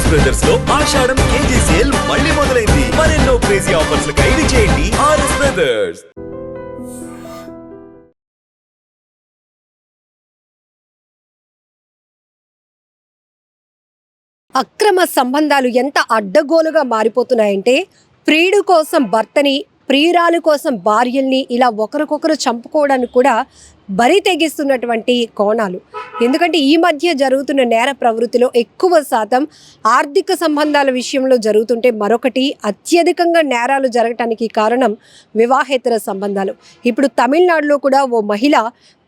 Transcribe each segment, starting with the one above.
RS brothers లో ఆషాఢం KG sale మళ్ళీ మొదలైంది. మరెన్నో క్రేజీ ఆఫర్స్ ఖైదీ చేయండి ఆర్ఎస్ బ్రదర్స్. అక్రమ సంబంధాలు ఎంత అడ్డగోలుగా మారిపోతున్నాయంటే, ప్రియుడు కోసం భర్తని, ప్రియురాలు కోసం భార్యల్ని ఇలా ఒకరికొకరు చంపుకోవడానికి కూడా బరి తెగిస్తున్నటువంటి కోణాలు. ఎందుకంటే ఈ మధ్య జరుగుతున్న నేర ప్రవృత్తిలో ఎక్కువ శాతం ఆర్థిక సంబంధాల విషయంలో జరుగుతుంటే, మరొకటి అత్యధికంగా నేరాలు జరగటానికి కారణం వివాహేతర సంబంధాలు. ఇప్పుడు తమిళనాడులో కూడా ఓ మహిళ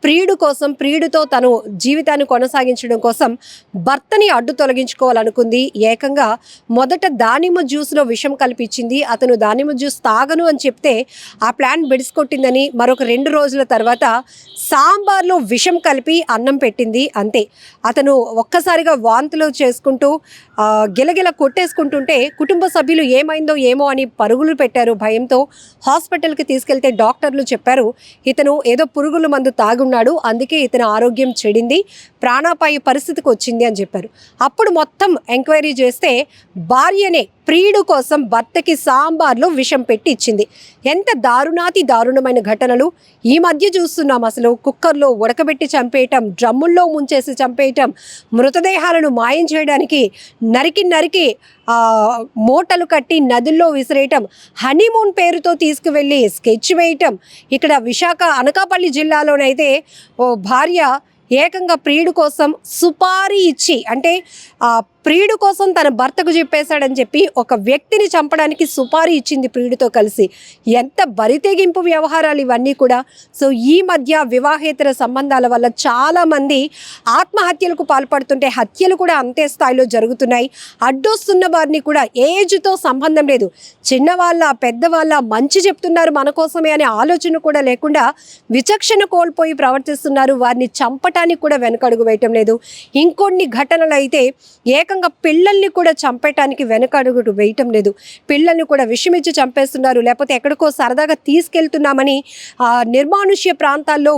ప్రియుడు కోసం, ప్రియుడితో తను జీవితాన్ని కొనసాగించడం కోసం భర్తని అడ్డు తొలగించుకోవాలనుకుంది. ఏకంగా మొదట దానిమ్మ జ్యూస్లో విషం కల్పించింది. అతను దానిమ్మ జ్యూస్ తాగను అని చెప్తే ఆ ప్లాన్ బెడిసికొట్టిందని, మరొక 2 రోజుల తర్వాత సాంబార్లో విషం కలిపి అన్నం పెట్టింది. అంతే. అతను ఒక్కసారిగా వాంతులు చేసుకుంటూ గిలగిల కొట్టేసుకుంటుంటే కుటుంబ సభ్యులు ఏమైందో ఏమో అని పరుగులు పెట్టారు భయంతో. హాస్పిటల్కి తీసుకెళ్తే డాక్టర్లు చెప్పారు, ఇతను ఏదో పురుగుల మందు తాగున్నాడు, అందుకే ఇతని ఆరోగ్యం చెడింది, ప్రాణాపాయ పరిస్థితికి వచ్చింది అని చెప్పారు. అప్పుడు మొత్తం ఎంక్వైరీ చేస్తే భార్యనే ప్రియుడు కోసం భర్తకి సాంబార్లో విషం పెట్టి ఇచ్చింది. ఎంత దారుణమైన ఘటనలు ఈ మధ్య చూస్తున్నాం. అసలు కుక్కర్లో ఉడకబెట్టి చంపేయటం, డ్రమ్ముల్లో ముంచేసి చంపేయటం, మృతదేహాలను మాయం చేయడానికి నరికి మూటలు కట్టి నదుల్లో విసిరేయటం, హనీమూన్ పేరుతో తీసుకువెళ్ళి స్కెచ్ వేయటం. ఇక్కడ విశాఖ అనకాపల్లి జిల్లాలోనైతే ఓ భార్య ఏకంగా ప్రియుడు కోసం సుపారీ ఇచ్చి, అంటే ప్రియుడు కోసం తన భర్తకు చెప్పేశాడని చెప్పి ఒక వ్యక్తిని చంపడానికి సుపారీ ఇచ్చింది ప్రియుడితో కలిసి. ఎంత బరితెగింపు వ్యవహారాలు ఇవన్నీ కూడా. సో ఈ మధ్య వివాహేతర సంబంధాల వల్ల చాలామంది ఆత్మహత్యలకు పాల్పడుతుంటే హత్యలు కూడా అంతే స్థాయిలో జరుగుతున్నాయి. అడ్డొస్తున్న వారిని కూడా ఏజ్తో సంబంధం లేదు, చిన్నవాళ్ళ పెద్దవాళ్ళ మంచి చెప్తున్నారు మన కోసమే అనే ఆలోచన కూడా లేకుండా విచక్షణ కోల్పోయి ప్రవర్తిస్తున్నారు. వారిని చంపటానికి కూడా వెనకడుగు వేయటం లేదు. ఇంకొన్ని ఘటనలు అయితే ఏకంగా పిల్లల్ని కూడా చంపేయటానికి వెనకడుగు వేయటం లేదు. పిల్లల్ని కూడా విషమిచ్చి చంపేస్తున్నారు, లేకపోతే ఎక్కడికో సరదాగా తీసుకెళ్తున్నామని నిర్మానుష్య ప్రాంతాల్లో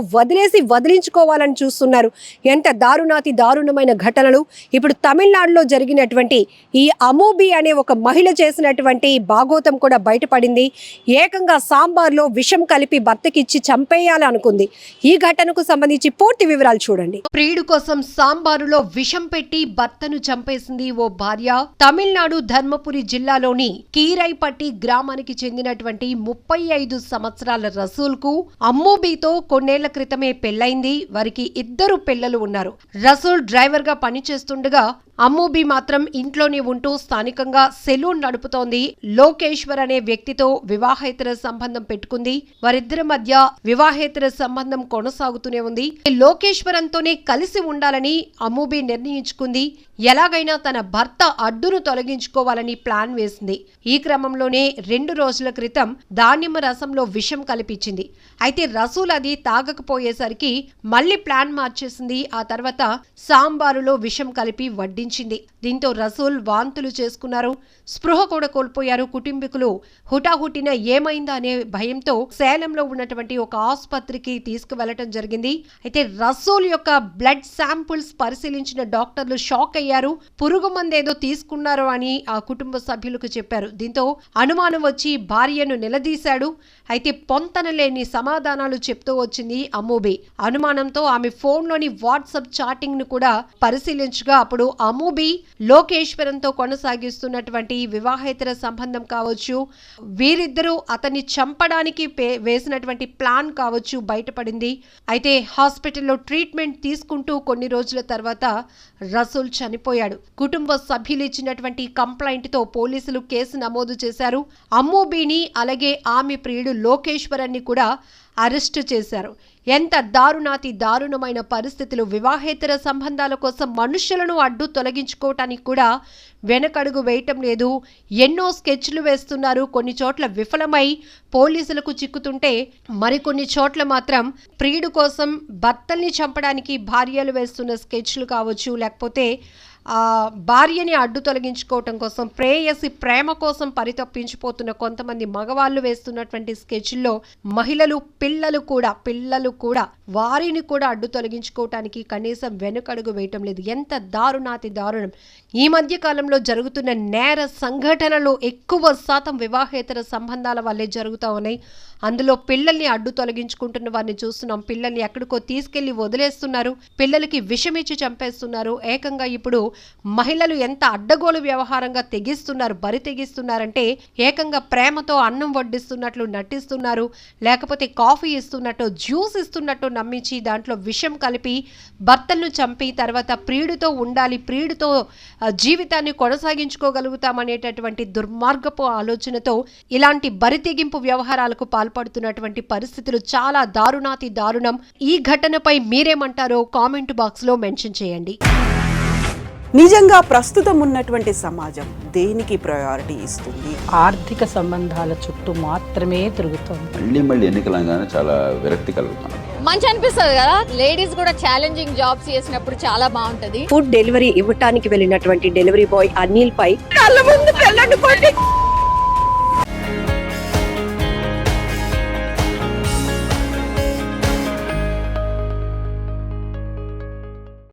వదిలించుకోవాలని చూస్తున్నారు. ఎంత దారుణమైన ఘటనలు. ఇప్పుడు తమిళనాడులో జరిగినటువంటి ఈ అమూబి అనే ఒక మహిళ చేసినటువంటి భాగోతం కూడా బయటపడింది. ఏకంగా సాంబార్లో విషం కలిపి భర్తకిచ్చి చంపేయాలనుకుంది. ఈ ఘటనకు సంబంధించి పూర్తి వివరాలు చూడండి. ప్రియుడు కోసం సాంబారులో విషం పెట్టి భర్తను చంపేసింది ఓ భార్య. తమిళనాడు ధర్మపురి జిల్లాలోని కీరైపట్టి గ్రామానికి చెందినటువంటి 35 సంవత్సరాల రసూల్కు అమ్మూబీతో కొన్నేళ్ల క్రితమే పెళ్లైంది. వారికి 2 పిల్లలు ఉన్నారు. రసూల్ డ్రైవర్ గా పనిచేస్తుండగా అమ్మూబీ మాత్రం ఇంట్లోనే ఉంటూ స్థానికంగా సెలూన్ నడుపుతోంది. లోకేశ్వర్ అనే వ్యక్తితో వివాహేతర సంబంధం పెట్టుకుంది. వారిద్దరి మధ్య వివాహేతర సంబంధం కొనసాగుతూనే ఉంది. లోకేశ్వరంతోనే కలిసి ఉండాలని అమ్మూబీ నిర్ణయించుకుంది. ఎలాగైనా తన భర్త అడ్డును తొలగించుకోవాలని ప్లాన్ వేసింది. ఈ క్రమంలోనే 2 రోజుల క్రితం దానిమ్మ రసంలో విషం కలిపించింది. అయితే రసూల్ అది తాగకపోయేసరికి మళ్లీ ప్లాన్ మార్చేసింది. ఆ తర్వాత సాంబారులో విషం కలిపి వడ్డించింది. దీంతో రసూల్ వాంతులు చేసుకున్నారు, స్పృహ కూడా కోల్పోయారు. కుటుంబీకులు హుటాహుటిన ఏమైందా అనే భయంతో సేలంలో ఉన్నటువంటి ఒక ఆసుపత్రికి తీసుకువెళ్లటం జరిగింది. అయితే రసూల్ యొక్క బ్లడ్ శాంపుల్స్ పరిశీలించిన డాక్టర్లు షాక్ అయ్యారు. పురుగు మందేదో తీసుకున్నారు అని ఆ కుటుంబ సభ్యులకు చెప్పారు. దీంతో అనుమానం వచ్చి భార్యను నిలదీశాడు. అయితే పొంతనలేని సమాధానాలు చెప్తూ వచ్చింది అమ్మూబీ. అనుమానంతో ఆమె ఫోన్లోని వాట్సాప్ చాటింగ్ ను కూడా పరిశీలించగా అప్పుడు అమ్మూబీ లోకేశ్వరంతో కొనసాగిస్తున్నటువంటి వివాహేతర సంబంధం కావచ్చు, వీరిద్దరూ అతన్ని చంపడానికి వేసినటువంటి ప్లాన్ కావచ్చు బయటపడింది. అయితే హాస్పిటల్లో ట్రీట్మెంట్ తీసుకుంటూ కొన్ని రోజుల తర్వాత రసూల్ చనిపోయాడు. కుటుంబ సభ్యులు ఇచ్చినటువంటి కంప్లైంట్ తో పోలీసులు కేసు నమోదు చేశారు. అమ్మూబీని అలాగే ఆమె ప్రియుడు లోకేశ్వరాన్ని కూడా అరెస్టు చేశారు. ఎంత దారుణమైన పరిస్థితులు. వివాహేతర సంబంధాల కోసం మనుషులను అడ్డు తొలగించుకోవటానికి కూడా వెనకడుగు వేయటం లేదు. ఎన్నో స్కెచ్లు వేస్తున్నారు. కొన్ని చోట్ల విఫలమై పోలీసులకు చిక్కుతుంటే, మరికొన్ని చోట్ల మాత్రం ప్రియుడు కోసం భర్తల్ని చంపడానికి భార్యలు వేస్తున్న స్కెచ్లు కావచ్చు, లేకపోతే ఆ భార్యని అడ్డు తొలగించుకోవటం కోసం, ప్రేయసి ప్రేమ కోసం పరితపించిపోతున్న కొంతమంది మగవాళ్ళు వేస్తున్నటువంటి స్కెచ్ల్లో మహిళలు పిల్లలు కూడా వారిని కూడా అడ్డు తొలగించుకోవటానికి కనీసం వెనుకడుగు వేయటం లేదు. ఎంత దారుణాతి దారుణం. ఈ మధ్య కాలంలో జరుగుతున్న నేర సంఘటనలు ఎక్కువ శాతం వివాహేతర సంబంధాల వల్లే జరుగుతూ ఉన్నాయి. అందులో పిల్లల్ని అడ్డు తొలగించుకుంటున్న వారిని చూస్తున్నాం. పిల్లల్ని ఎక్కడికో తీసుకెళ్లి వదిలేస్తున్నారు, పిల్లలకి విషమిచ్చి చంపేస్తున్నారు. ఏకంగా ఇప్పుడు మహిళలు ఎంత అడ్డగోలు వ్యవహారంగా బరి తెగిస్తున్నారంటే ఏకంగా ప్రేమతో అన్నం వడ్డిస్తున్నట్లు నటిస్తున్నారు, లేకపోతే కాఫీ ఇస్తున్నట్టు, జ్యూస్ ఇస్తున్నట్టు నమ్మించి దాంట్లో విషం కలిపి భర్తలను చంపి తర్వాత ప్రియుడితో ఉండాలి, ప్రియుడితో జీవితాన్ని కొనసాగించుకోగలుగుతామనేటటువంటి దుర్మార్గపు ఆలోచనతో ఇలాంటి బరితెగింపు వ్యవహారాలకు పాల్పడుతున్నటువంటి పరిస్థితులు చాలా దారుణాతి దారుణం. ఈ ఘటనపై మీరేమంటారో కామెంట్ బాక్స్ లో మెన్షన్ చేయండి. నిజంగా ప్రస్తుతం ఉన్నటువంటి సమాజం దేనికి ప్రయారిటీ ఇస్తుంది? ఆర్థిక సంబంధాల చుట్టూ మాత్రమే తిరుగుతోంది. మళ్ళీ ఎన్నికలంగానే చాలా విరక్తి కలుగుతాం. మంచి అనిపిస్తుంది కదా, లేడీస్ కూడా ఛాలెంజింగ్ జాబ్స్ చేసినప్పుడు చాలా బాగుంటది. ఫుడ్ డెలివరీ ఇవ్వటానికి వెళ్ళినటువంటి డెలివరీ బాయ్ అనిల్ పై కళ్ళ ముందు